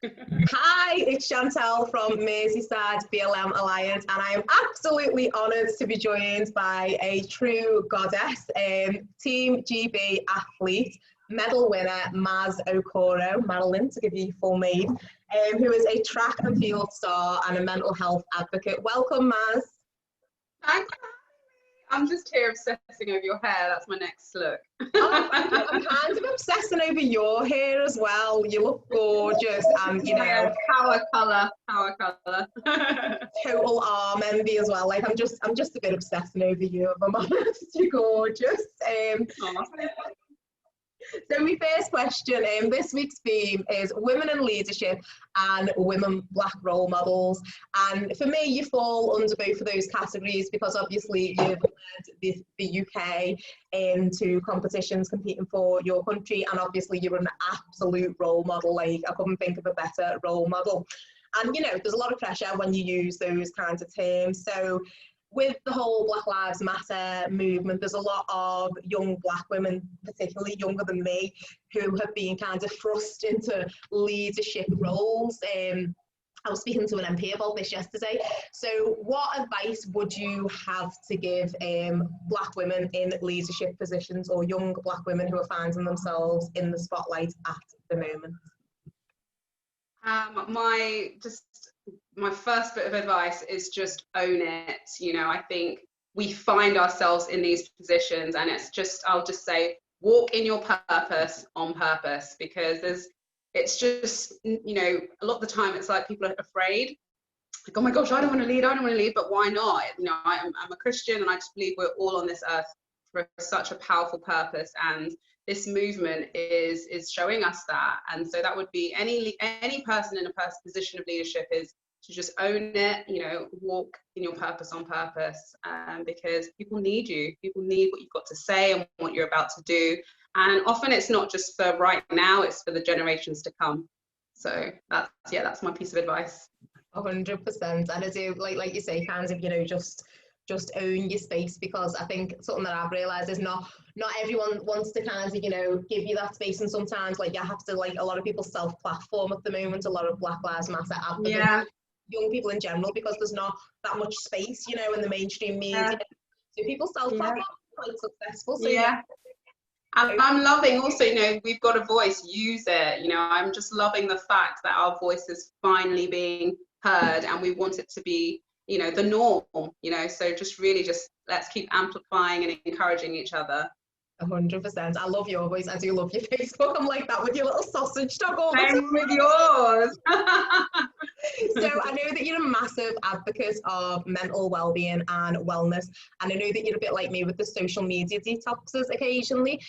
Hi, it's Chantelle from Merseyside BLM Alliance, and I am absolutely honoured to be joined by a true goddess, Team GB athlete, medal winner Marlyn Okoro, Maralyn to give you your full name, who is a track and field star and a mental health advocate. Welcome, Maz. Thanks. I'm just here obsessing over your hair. That's my next look. Oh, I'm kind of obsessing over your hair as well. You look gorgeous, and you know, power color. total arm envy as well. Like I'm just a bit obsessing over you. If I'm honest, you're gorgeous. So my first question, this week's theme is women in leadership and women Black role models. And for me, you fall under both of those categories because obviously you've led the UK into competitions competing for your country, and obviously you're an absolute role model. Like I couldn't think of a better role model. And you know, there's a lot of pressure when you use those kinds of terms. So with the whole Black Lives Matter movement, there's a lot of young Black women, particularly younger than me, who have been kind of thrust into leadership roles. I was speaking to an MP about this yesterday. So what advice would you have to give Black women in leadership positions, or young Black women who are finding themselves in the spotlight at the moment? My first bit of advice is just own it. You know, I think we find ourselves in these positions, and I'll just say, walk in your purpose on purpose, because it's just, you know, a lot of the time it's like people are afraid, like, oh my gosh, I don't want to lead, but why not? You know, I'm a Christian, and I just believe we're all on this earth for such a powerful purpose, and this movement is showing us that. And so that would be any person in a position of leadership is to just own it, you know, walk in your purpose on purpose, because people need you. People need what you've got to say and what you're about to do. And often it's not just for right now, it's for the generations to come. So that's my piece of advice. 100%. And I do, like you say, kind of, you know, just own your space, because I think something that I've realized is not everyone wants to kind of, you know, give you that space, and sometimes like you have to, like, a lot of people self-platform at the moment, a lot of Black Lives Matter advocates, young people in general, because there's not that much space, you know, in the mainstream media. So people self-platform, quite successful. So And I'm loving also, you know, we've got a voice, use it. You know, I'm just loving the fact that our voice is finally being heard, and we want it to be, you know, the norm, you know, so let's keep amplifying and encouraging each other. 100%. I love your voice. I do love your Facebook. I'm like that with your little sausage dog all the time. Same with yours. So I know that you're a massive advocate of mental well-being and wellness, and I know that you're a bit like me with the social media detoxes occasionally.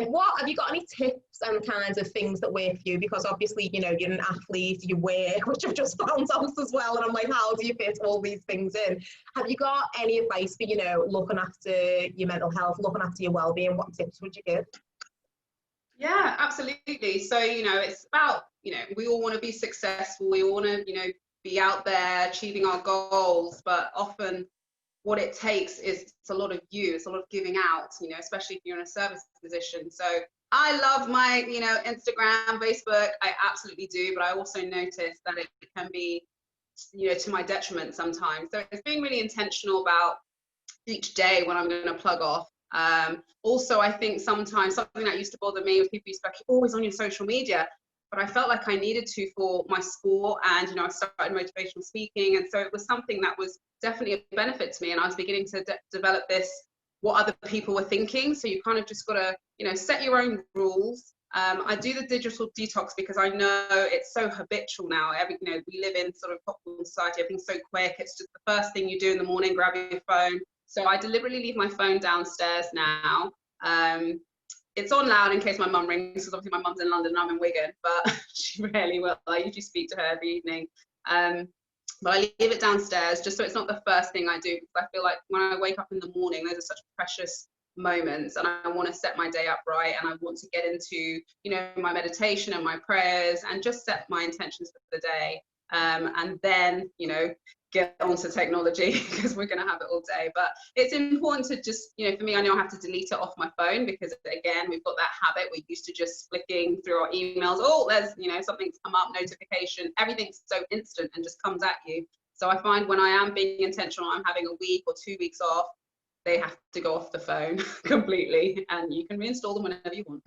What have you got any tips and kinds of things that work for you? Because obviously, you know, you're an athlete, you work, which I've just found out as well, and I'm like, how do you fit all these things in? Have you got any advice for, you know, looking after your mental health, looking after your well-being? What tips would you give? Yeah, absolutely. So, you know, it's about, you know, we all want to be successful. We all want to, you know, be out there achieving our goals. But often what it takes is it's a lot of you. It's a lot of giving out, you know, especially if you're in a service position. So I love my, you know, Instagram, Facebook. I absolutely do. But I also notice that it can be, you know, to my detriment sometimes. So it's being really intentional about each day when I'm going to plug off. Also, I think sometimes something that used to bother me was people used to be always on your social media, but I felt like I needed to for my sport, and you know, I started motivational speaking, and so it was something that was definitely a benefit to me, and I was beginning to develop this, what other people were thinking. So you kind of just got to, you know, set your own rules. I do the digital detox because I know it's so habitual now. You know, we live in sort of popcorn society, everything's so quick. It's just the first thing you do in the morning, grab your phone. So I deliberately leave my phone downstairs now. It's on loud in case my mum rings, because obviously my mum's in London and I'm in Wigan, but she rarely will. I usually speak to her every evening. But I leave it downstairs just so it's not the first thing I do, because I feel like when I wake up in the morning, those are such precious moments, and I want to set my day up right, and I want to get into, you know, my meditation and my prayers and just set my intentions for the day. And then, you know, get onto technology because we're going to have it all day. But it's important to just, you know, for me, I know I have to delete it off my phone because, again, we've got that habit. We're used to just flicking through our emails. Oh, there's, you know, something's come up, notification. Everything's so instant and just comes at you. So I find when I am being intentional, I'm having a week or 2 weeks off, they have to go off the phone completely, and you can reinstall them whenever you want.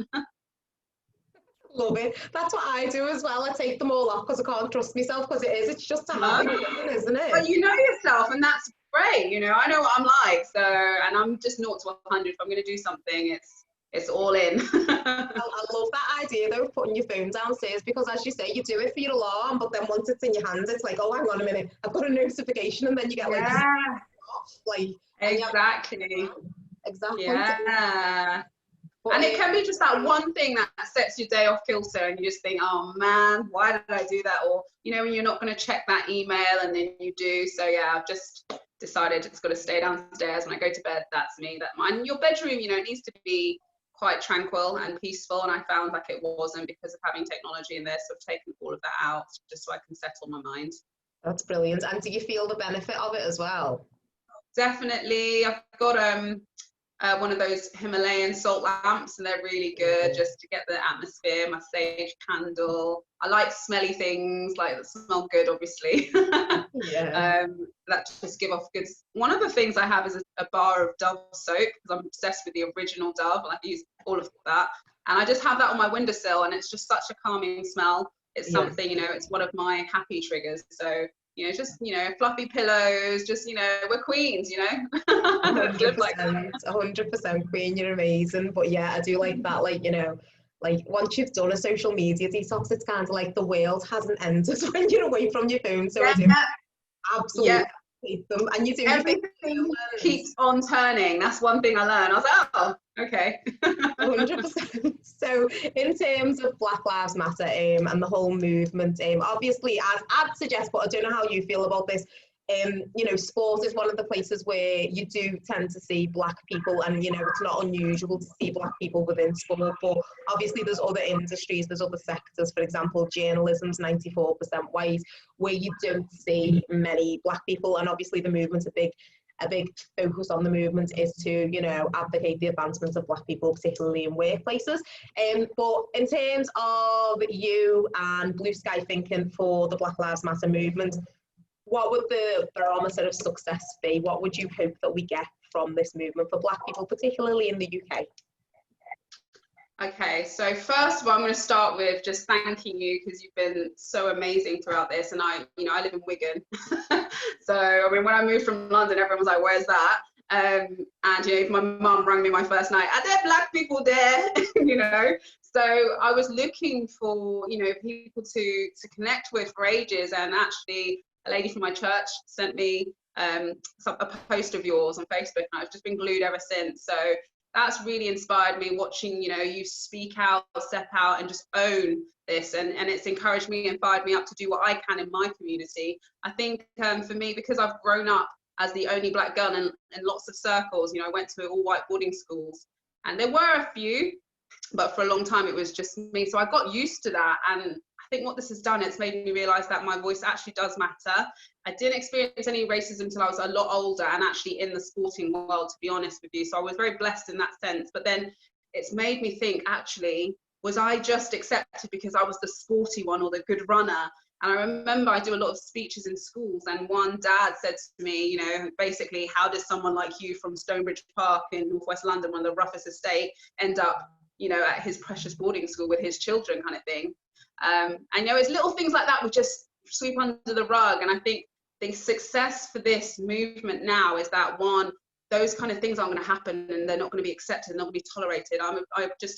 Love it. That's what I do as well. I take them all off because I can't trust myself, because it's just a habit, isn't it? But you know yourself, and that's great. You know, I know what I'm like. So, and I'm just 0 to 100. If I'm going to do something, it's all in. I love that idea though, of putting your phone downstairs, because as you say, you do it for your alarm, but then once it's in your hand, it's like, oh, hang on a minute, I've got a notification, and then you get like, off, like exactly. Exactly. Yeah. And it can be just that one thing that sets your day off kilter, and you just think, oh man, why did I do that? Or, you know, when you're not going to check that email and then you do. So yeah, I've just decided it's got to stay downstairs. When I go to bed, that's me. That mine. Your bedroom, you know, it needs to be quite tranquil and peaceful. And I found like it wasn't, because of having technology in there. So I've taken all of that out just so I can settle my mind. That's brilliant. And do you feel the benefit of it as well? Definitely. I've got one of those Himalayan salt lamps, and they're really good just to get the atmosphere. My sage candle. I like smelly things, like that smell good, obviously. Yeah. That just give off good. One of the things I have is a bar of Dove soap, because I'm obsessed with the original Dove. I use all of that, and I just have that on my windowsill, and it's just such a calming smell. It's something, you know, it's one of my happy triggers. So, you know, just, you know, fluffy pillows, just, you know, we're queens, you know. 100% queen, you're amazing. But yeah, I do like that, like, you know, like once you've done a social media detox, it's kind of like the world hasn't ended when you're away from your phone. So I do absolutely hate them. And you do everything keeps on turning. That's one thing I learned. I was like, oh, okay. 100%. So in terms of Black Lives Matter and the whole movement, obviously, as I'd suggest, but I don't know how you feel about this, you know, sport is one of the places where you do tend to see Black people, and, you know, it's not unusual to see Black people within sport, but obviously there's other industries, there's other sectors. For example, journalism's 94% white, where you don't see many Black people, and obviously the movement's a big focus on the movement is to, you know, advocate the advancement of Black people, particularly in workplaces. But in terms of you and blue sky thinking for the Black Lives Matter movement, what would the barometer of success be? What would you hope that we get from this movement for Black people, particularly in the UK? Okay, so first of all, I'm going to start with just thanking you, because you've been so amazing throughout this. And I live in Wigan. So, I mean, when I moved from London, everyone was like, where's that? And, you know, my mum rang me my first night, are there Black people there? You know? So I was looking for, you know, people to connect with for ages. And actually, a lady from my church sent me a post of yours on Facebook, and I've just been glued ever since. So that's really inspired me, watching, you know, you speak out, step out, and just own this, and it's encouraged me and fired me up to do what I can in my community. I think for me, because I've grown up as the only Black girl in lots of circles, you know, I went to all white boarding schools, and there were a few, but for a long time it was just me. So I got used to that, and I think what this has done, it's made me realize that my voice actually does matter. I didn't experience any racism until I was a lot older, and actually in the sporting world, to be honest with you. So I was very blessed in that sense. But then it's made me think, actually, was I just accepted because I was the sporty one or the good runner? And I remember I do a lot of speeches in schools, and one dad said to me, you know, basically, how does someone like you from Stonebridge Park in Northwest London, one of the roughest estate, end up, you know, at his precious boarding school with his children, kind of thing. And, you know, it's little things like that we just sweep under the rug. And I think the success for this movement now is that, one, those kind of things aren't going to happen, and they're not going to be accepted, and not going to be tolerated. I'm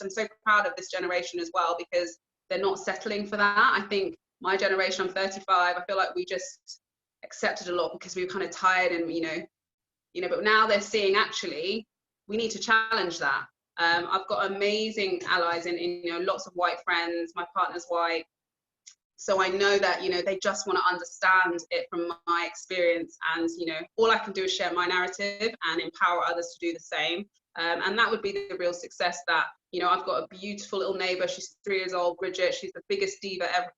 so proud of this generation as well, because they're not settling for that. I think my generation, I'm 35, I feel like we just accepted a lot because we were kind of tired, and, you know, but now they're seeing, actually, we need to challenge that. I've got amazing allies in, you know, lots of white friends. My partner's white. So I know that, you know, they just want to understand it from my experience, and, you know, all I can do is share my narrative and empower others to do the same. And that would be the real success, that, You know, I've got a beautiful little neighbor. She's 3 years old, Bridget. She's the biggest diva ever,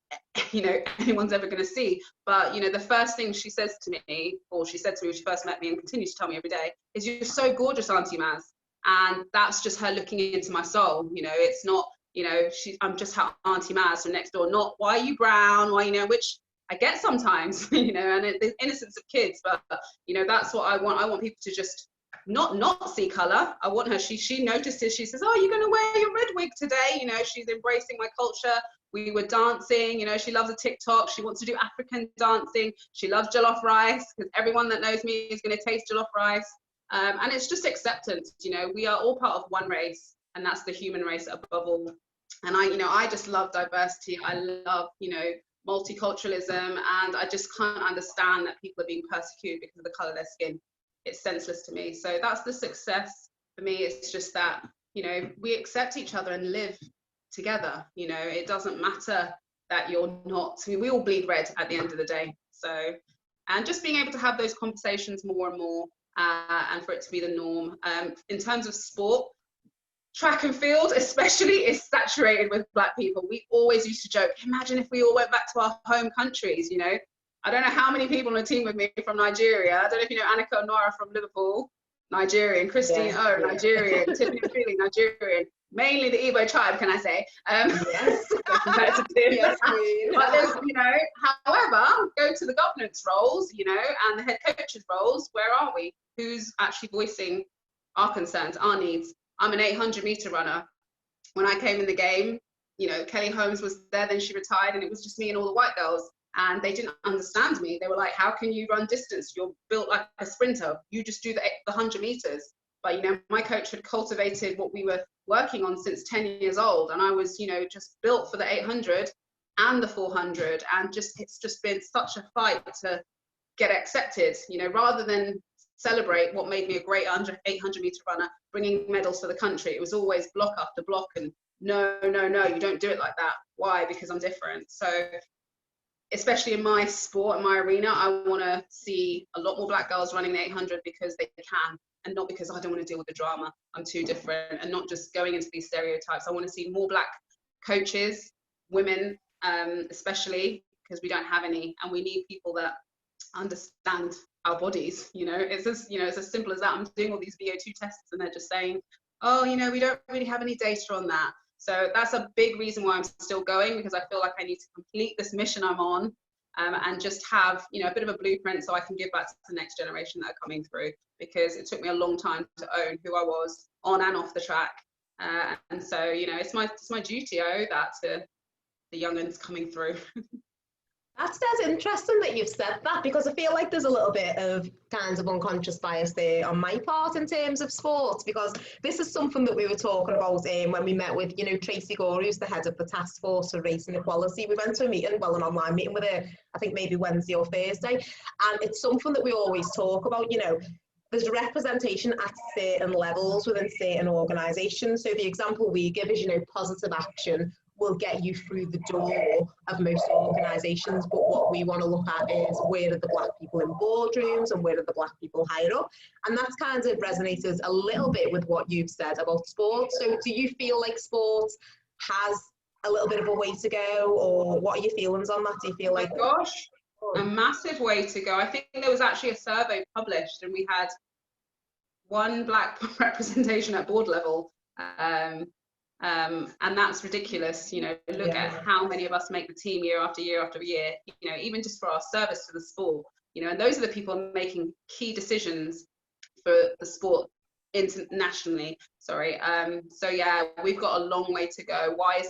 you know, anyone's ever going to see. But, you know, the first thing she says to me, or she said to me when she first met me and continues to tell me every day, is, "You're so gorgeous, Auntie Maz." And that's just her looking into my soul. You know, it's not, you know, I'm just her Auntie Maz from next door, not, "Why are you brown?" Why, you know, which I get sometimes, you know, and the innocence of kids. But, you know, that's what I want. I want people to just not see color. I want her, she notices, she says, "Oh, you're going to wear your red wig today." You know, she's embracing my culture. We were dancing, you know, she loves a TikTok. She wants to do African dancing. She loves jollof rice, because everyone that knows me is going to taste jollof rice. And it's just acceptance. You know, we are all part of one race, and that's the human race above all. And I just love diversity. I love, you know, multiculturalism, and I just can't understand that people are being persecuted because of the color of their skin. It's senseless to me. So that's the success for me. It's just that, you know, we accept each other and live together. You know, it doesn't matter that you're not, I mean, we all bleed red at the end of the day. So, and just being able to have those conversations more and more, and for it to be the norm. In terms of sport, track and field especially is saturated with Black people. We always used to joke, imagine if we all went back to our home countries, you know. I don't know how many people on the team with me from Nigeria. I don't know if you know Annika Onora from Liverpool, Nigerian, Christine Nigerian, Tiffany Feeling, Nigerian, mainly the Igbo tribe, can I say? Yes. Yes, but there's, you know, however, go to the governance roles, you know, and the head coaches roles, where are we? Who's actually voicing our concerns, our needs? I'm an 800-meter runner. When I came in the game, you know, Kelly Holmes was there, then she retired, and it was just me and all the white girls. And they didn't understand me. They were like, "How can you run distance? You're built like a sprinter. You just do the 100 meters." But, you know, my coach had cultivated what we were working on since 10 years old. And I was, you know, just built for the 800 and the 400. And it's just been such a fight to get accepted, you know, rather than celebrate what made me a great 800-meter runner, bringing medals for the country. It was always block after block, and no, you don't do it like that. Why? Because I'm different. So, especially in my sport, in my arena, I want to see a lot more Black girls running the 800 because they can, and not because I don't want to deal with the drama. I'm too different, and not just going into these stereotypes. I want to see more Black coaches, women, especially, because we don't have any, and we need people that understand our bodies. You know, it's as simple as that. I'm doing all these VO2 tests, and they're just saying, "Oh, you know, we don't really have any data on that." So that's a big reason why I'm still going, because I feel like I need to complete this mission I'm on, and just have, you know, a bit of a blueprint so I can give back to the next generation that are coming through, because it took me a long time to own who I was on and off the track. And so, you know, it's my duty. I owe that to the young'uns coming through. That's interesting that you've said that, because I feel like there's a little bit of kind of unconscious bias there on my part in terms of sports, because this is something that we were talking about when we met with, you know, Tracy Gore, who's the head of the task force for race and equality. We went to a meeting, well, an online meeting with her, I think maybe Wednesday or Thursday, and it's something that we always talk about, you know. There's representation at certain levels within certain organisations. So the example we give is, you know, positive action will get you through the door of most organisations, but what we want to look at is, where are the Black people in boardrooms and where are the Black people higher up? And that's kind of resonated a little bit with what you've said about sports. So do you feel like sports has a little bit of a way to go, or what are your feelings on that? Do you feel like... Oh my gosh, a massive way to go. I think there was actually a survey published, and we had one Black representation at board level. And that's ridiculous. You know, look at how many of us make the team year after year after year, you know, even just for our service to the sport, you know, and those are the people making key decisions for the sport internationally. So yeah, we've got a long way to go. Why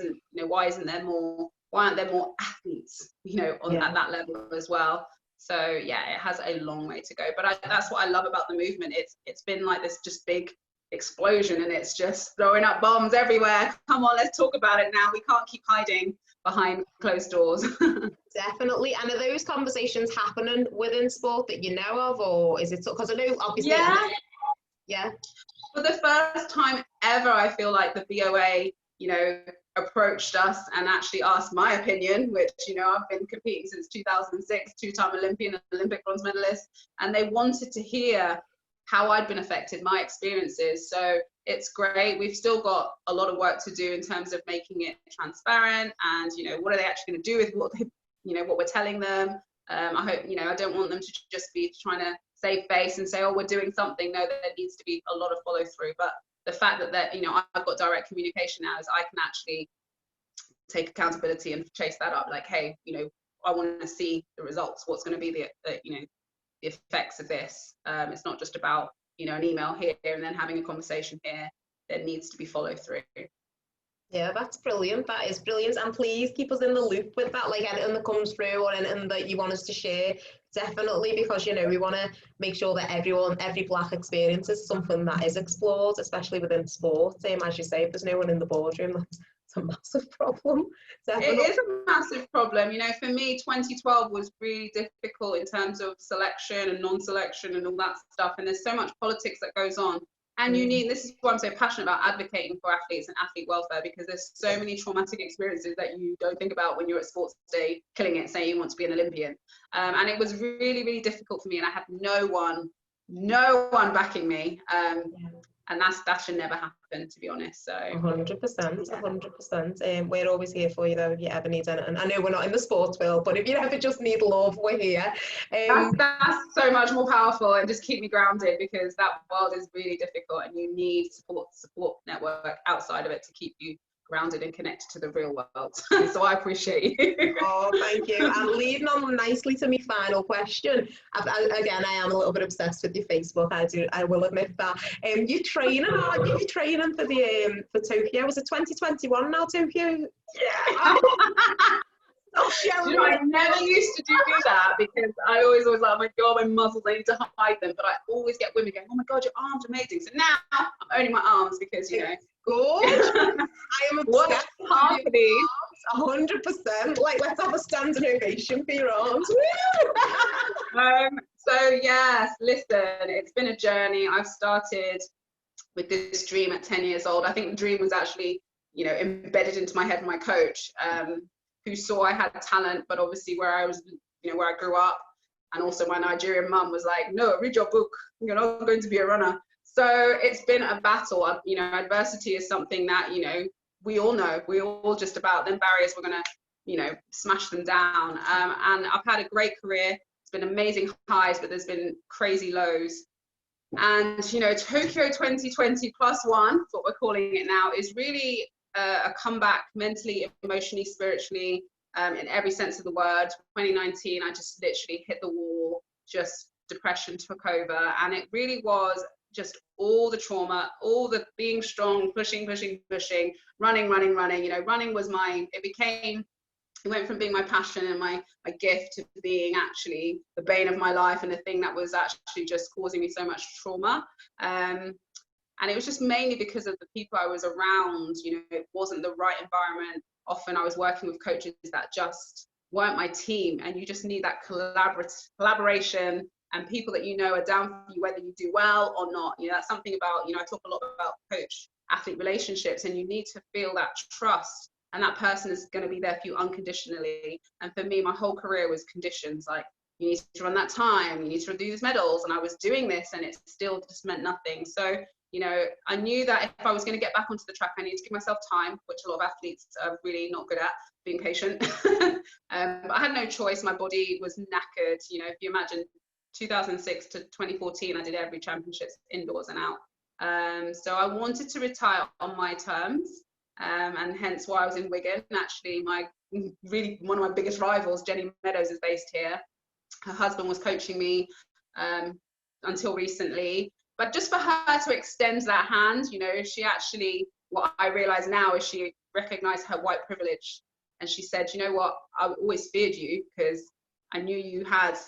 aren't there more athletes, you know, at that level as well? So yeah, it has a long way to go, but that's what I love about the movement. It's been like this just big explosion, and it's just throwing up bombs everywhere. Come on, let's talk about it now. We can't keep hiding behind closed doors. Definitely. And are those conversations happening within sport that you know of, or is it, because I know obviously... Yeah. For the first time ever, I feel like the BOA, you know, approached us and actually asked my opinion, which, you know, I've been competing since 2006, two-time Olympian, Olympic bronze medalist, and they wanted to hear how I'd been affected, my experiences. So it's great. We've still got a lot of work to do in terms of making it transparent, and you know, what are they actually going to do with what they, you know, what we're telling them. I hope, you know, I don't want them to just be trying to save face and say, oh, we're doing something. No, there needs to be a lot of follow through. But the fact that you know, I've got direct communication now, is I can actually take accountability and chase that up. Like, hey, you know, I want to see the results. What's going to be the you know, the effects of this? It's not just about, you know, an email here and then having a conversation here. There needs to be follow through. Yeah, that's brilliant. That is brilliant. And please keep us in the loop with that, like anything that comes through or anything that you want us to share, definitely, because, you know, we want to make sure that every Black experience is something that is explored, especially within sport. As you say, if there's no one in the boardroom, that's a massive problem. Definitely. It is a massive problem. You know, for me, 2012 was really difficult in terms of selection and non-selection and all that stuff. And there's so much politics that goes on. And you need, this is why I'm so passionate about advocating for athletes and athlete welfare, because there's so many traumatic experiences that you don't think about when you're at sports day, killing it, saying you want to be an Olympian. And it was really, really difficult for me, and I had no one backing me. And that should never happen, to be honest. So 100%, 100%. We're always here for you, though, if you ever need anything. I know we're not in the sports world, but if you ever just need love, we're here. That's so much more powerful, and just keep me grounded, because that world is really difficult, and you need support network outside of it to keep you grounded and connected to the real world. So I appreciate you. Oh, thank you. And leading on nicely to my final question. Again, I am a little bit obsessed with your Facebook. I will admit that. You're training, aren't you? You're training for the for Tokyo. Was it 2021 now, Tokyo? Yeah. You know, I never used to do that, because I always like, oh my God, my muscles, I need to hide them. But I always get women going, oh my God, your arms are amazing. So now I'm owning my arms, because, you know. Gorgeous. I am obsessed with your arms, 100%. Like, let's have a standing ovation for your arms. So yes, listen, it's been a journey. I've started with this dream at 10 years old. I think the dream was actually, you know, embedded into my head from my coach, who saw I had talent, but obviously where I was, you know, where I grew up, and also my Nigerian mum was like, no, read your book, you're not going to be a runner. So it's been a battle. You know, adversity is something that, you know, we all just about them barriers, we're gonna, you know, smash them down. And I've had a great career. It's been amazing highs, but there's been crazy lows. And, you know, Tokyo 2020 plus one, what we're calling it now, is really a comeback mentally, emotionally, spiritually, in every sense of the word. 2019, I just literally hit the wall, just depression took over, and it really was just all the trauma, all the being strong, pushing, running. You know, running was it went from being my passion and my gift to being actually the bane of my life, and the thing that was actually just causing me so much trauma. And it was just mainly because of the people I was around. You know, it wasn't the right environment. Often I was working with coaches that just weren't my team, and you just need that collaboration and people that, you know, are down for you whether you do well or not. You know, that's something about, you know, I talk a lot about coach athlete relationships, and you need to feel that trust, and that person is going to be there for you unconditionally. And for me, my whole career was conditions, like, you need to run that time, you need to do these medals, and I was doing this and it still just meant nothing. So, you know, I knew that if I was going to get back onto the track, I needed to give myself time, which a lot of athletes are really not good at, being patient. But I had no choice. My body was knackered. You know, if you imagine 2006 to 2014, I did every championships indoors and out. So I wanted to retire on my terms, and hence why I was in Wigan. Actually, one of my biggest rivals, Jenny Meadows, is based here. Her husband was coaching me until recently. But just for her to extend that hand, you know, she actually, what I realize now is she recognized her white privilege. And she said, you know what, I always feared you because I knew you had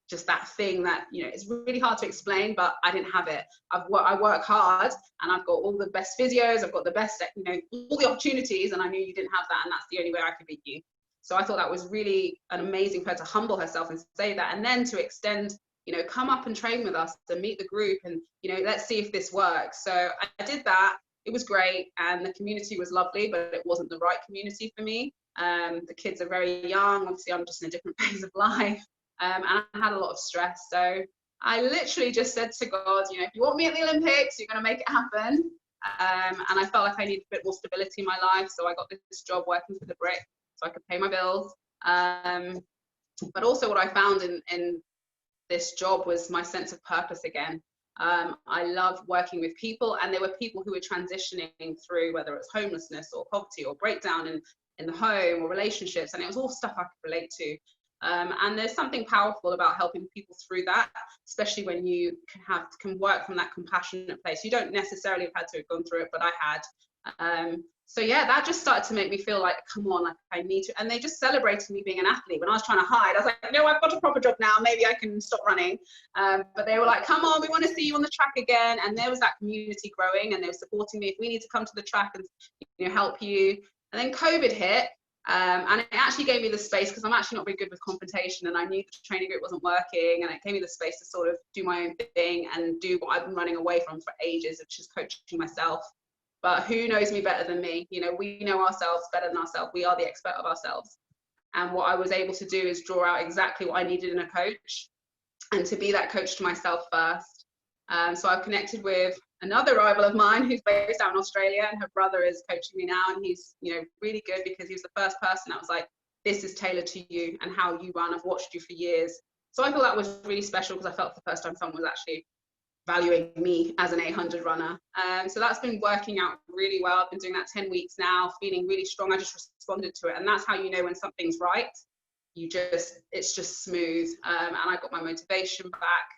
just that thing that, you know, it's really hard to explain, but I didn't have it. I work hard, and I've got all the best physios, I've got the best, you know, all the opportunities, and I knew you didn't have that, and that's the only way I could beat you. So I thought that was really an amazing for her to humble herself and say that, and then to extend, you know, come up and train with us and meet the group, and, you know, let's see if this works. So I did that. It was great, and the community was lovely, but it wasn't the right community for me. The kids are very young. Obviously, I'm just in a different phase of life. And I had a lot of stress. So I literally just said to God, you know, if you want me at the Olympics, you're going to make it happen. and I felt like I needed a bit more stability in my life, so I got this job working for the Brick so I could pay my bills. But also what I found in this job was my sense of purpose again. I love working with people, and there were people who were transitioning through, whether it's homelessness or poverty or breakdown in the home or relationships, and it was all stuff I could relate to. And there's something powerful about helping people through that, especially when you can work from that compassionate place. You don't necessarily have had to have gone through it, but I had. So yeah, that just started to make me feel like, come on, like I need to. And they just celebrated me being an athlete. When I was trying to hide, I was like, no, I've got a proper job now. Maybe I can stop running. But they were like, come on, we want to see you on the track again. And there was that community growing, and they were supporting me. If we need to come to the track and help you. And then COVID hit. And it actually gave me the space, because I'm actually not very good with confrontation, and I knew the training group wasn't working, and it gave me the space to sort of do my own thing and do what I've been running away from for ages, which is coaching myself. But who knows me better than me? We know ourselves better than ourselves. We are the expert of ourselves. And what I was able to do is draw out exactly what I needed in a coach, and to be that coach to myself first. So I've connected with another rival of mine who's based out in Australia, and her brother is coaching me now, and he's really good, because he was the first person that was like, this is tailored to you and how you run. I've watched you for years. So I thought that was really special, because I felt for the first time someone was actually valuing me as an 800 runner. So that's been working out really well. I've been doing that 10 weeks now, feeling really strong. I just responded to it, and that's how you know when something's right. It's just smooth. And I got my motivation back.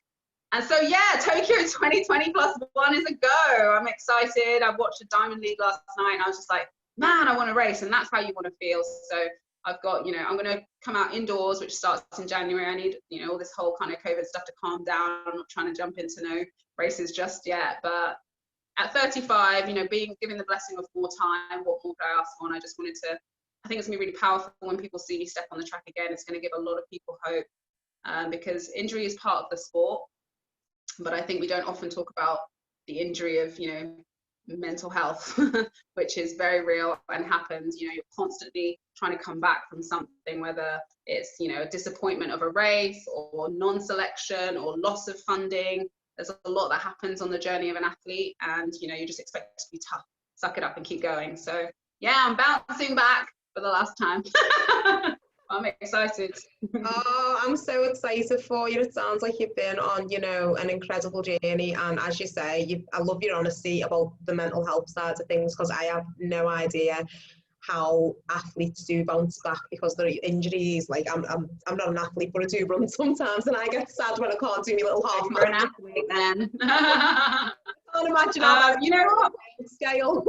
And so, yeah, Tokyo 2020 plus one is a go. I'm excited. I watched a Diamond League last night, and I was just like, man, I want to race. And that's how you want to feel. So I've got, I'm going to come out indoors, which starts in January. I need, all this whole kind of COVID stuff to calm down. I'm not trying to jump into no races just yet. But at 35, being given the blessing of more time, what more could I ask for? And I just wanted to, I think it's going to be really powerful when people see me step on the track again. It's going to give a lot of people hope, because injury is part of the sport. But I think we don't often talk about the injury of, mental health, which is very real and happens. You're constantly trying to come back from something, whether it's, a disappointment of a race or non-selection or loss of funding. There's a lot that happens on the journey of an athlete, and, you just expect to be tough, suck it up and keep going. So yeah, I'm bouncing back for the last time. I'm excited. Oh, I'm so excited for you. It sounds like you've been on, an incredible journey. And as you say, I love your honesty about the mental health side of things, because I have no idea how athletes do bounce back because there are injuries. Like I'm not an athlete, but I do run sometimes, and I get sad when I can't do my little half. You're an athlete then. I can't imagine how you know what? Scale.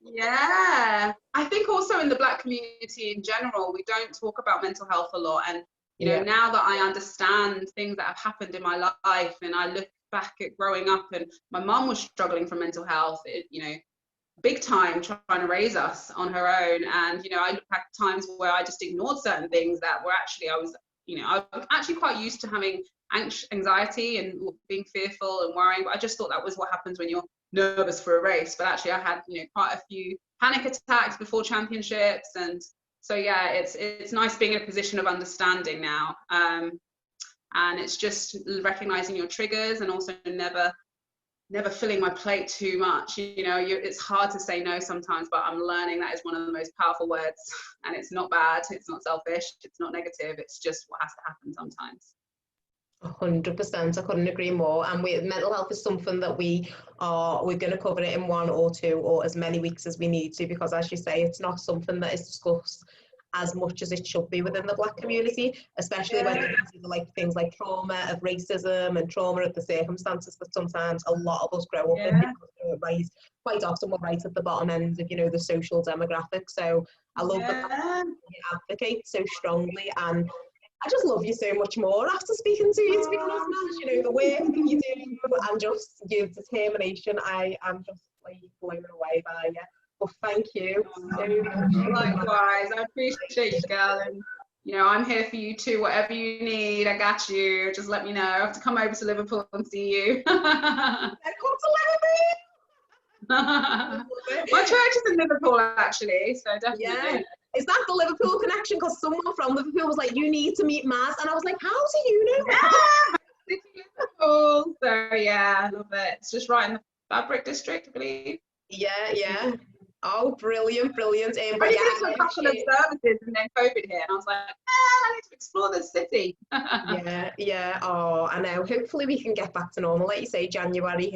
Yeah, I think also in the Black community in general, we don't talk about mental health a lot. And now that I understand things that have happened in my life, and I look back at growing up, and my mum was struggling from mental health, big time, trying to raise us on her own. And I look back at times where I just ignored certain things that were actually, I'm actually quite used to having anxiety and being fearful and worrying, but I just thought that was what happens when you're nervous for a race. But actually I had quite a few panic attacks before championships, and so yeah, it's nice being in a position of understanding now, and it's just recognizing your triggers, and also never filling my plate too much. It's hard to say no sometimes, but I'm learning that is one of the most powerful words, and it's not bad, it's not selfish, it's not negative, it's just what has to happen sometimes. 100%, I couldn't agree more. And mental health is something that we're going to cover it in 1 or 2 or as many weeks as we need to, because as you say, it's not something that is discussed as much as it should be within the Black community, especially when it comes to things like trauma of racism and trauma of the circumstances that sometimes a lot of us grow up in, because quite often we're right at the bottom end of the social demographic. So I love that you advocate so strongly, and I just love you so much more after speaking to you, to be honest. The work that you do and just your determination, I am just blown away by you. Well, thank you. Likewise, I appreciate you, girl, and I'm here for you too. Whatever you need, I got you. Just let me know. I have to come over to Liverpool and see you. Come to Liverpool. My church is in Liverpool, actually, so definitely. Yeah. Is that the Liverpool connection? Because someone from Liverpool was like, you need to meet Maz. And I was like, how do you know that? Liverpool. So yeah, I love it. It's just right in the Fabric District, I believe. Yeah. Oh, brilliant. But yeah, to a couple of services and then COVID hit, and I was like, I need to explore this city. yeah. Oh, I know. Hopefully we can get back to normal. Like you say, January.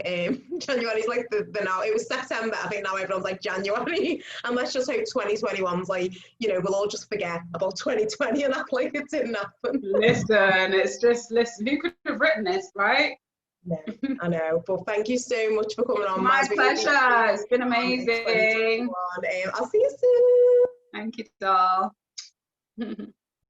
January's like the now. It was September. I think now everyone's like January. And let's just hope 2021's like, we'll all just forget about 2020 and act like it didn't happen. Listen, it's just, who could have written this, right? No, I know. But thank you so much for coming on. My pleasure. It's been amazing. I'll see you soon. Thank you, doll.